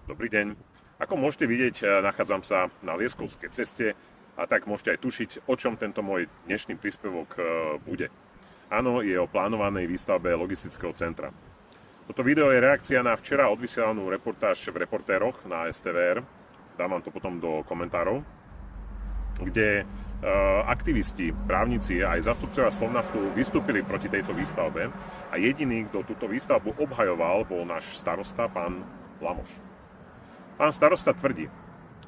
Dobrý deň. Ako môžete vidieť, nachádzam sa na Lieskovskej ceste a tak môžete aj tušiť, o čom tento môj dnešný príspevok bude. Áno, je o plánovanej výstavbe logistického centra. Toto video je reakcia na včera odvysielanú reportáž v Reportéroch na STVR. Dám vám to potom do komentárov, kde aktivisti, právnici a aj zástupcovia Slovnaftu vystúpili proti tejto výstavbe a jediný, kto túto výstavbu obhajoval, bol náš starosta, pán Lamoš. Pán starosta tvrdí,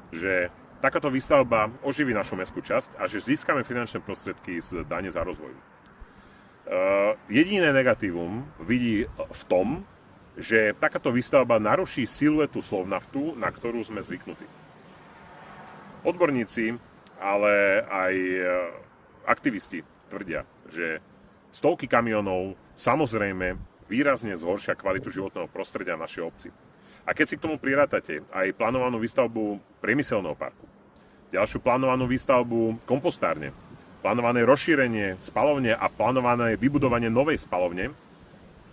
že takáto výstavba oživí našu mestskú časť a že získame finančné prostriedky z dane za rozvoj. Jediné negatívum vidí v tom, že takáto výstavba naruší siluetu Slovnaftu, na ktorú sme zvyknutí. Odborníci, ale aj aktivisti tvrdia, že stovky kamionov samozrejme výrazne zhoršia kvalitu životného prostredia v našej obci. A keď si k tomu prirátate aj plánovanú výstavbu priemyselného parku, ďalšiu plánovanú výstavbu kompostárne, plánované rozšírenie spalovne a plánované vybudovanie novej spalovne,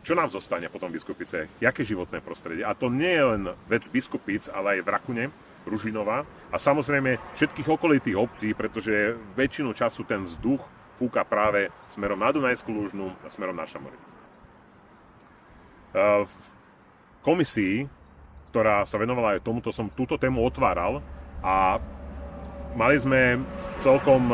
čo nám zostane potom v Biskupice? Jaké životné prostredie? A to nie je len vec Biskupic, ale aj v Rakune, Ružinová a samozrejme všetkých okolitých obcí, pretože väčšinu času ten vzduch fúka práve smerom na Dunajskú Lužnu a smerom na Šamorín. V komisii, ktorá sa venovala aj tomuto, som túto tému otváral a mali sme celkom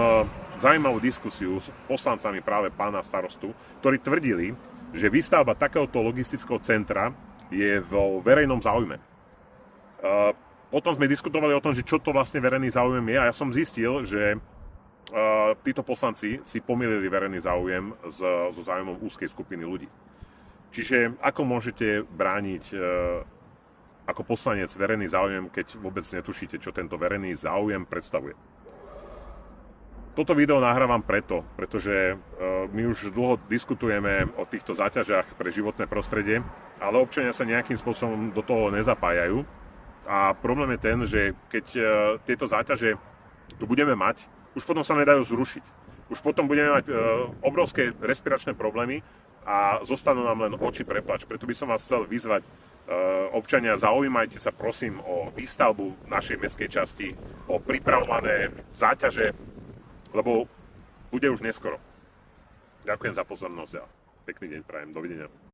zaujímavú diskusiu s poslancami práve pána starostu, ktorí tvrdili, že výstavba takéhoto logistického centra je vo verejnom záujme. Potom sme diskutovali o tom, že čo to vlastne verejný záujem je a ja som zistil, že títo poslanci si pomýlili verejný záujem so záujmom úzkej skupiny ľudí. Čiže ako môžete brániť ako poslanec verejný záujem, keď vôbec netušíte, čo tento verejný záujem predstavuje. Toto video nahrávam pretože my už dlho diskutujeme o týchto záťažách pre životné prostredie, ale občania sa nejakým spôsobom do toho nezapájajú. A problém je ten, že keď tieto záťaže tu budeme mať, už potom sa nedajú zrušiť. Už potom budeme mať obrovské respiračné problémy a zostanú nám len oči preplač. Preto by som vás chcel vyzvať, občania, zaujímajte sa prosím o výstavbu našej mestskej časti, o pripravované záťaže, lebo bude už neskoro. Ďakujem za pozornosť a pekný deň prajem. Dovidenia.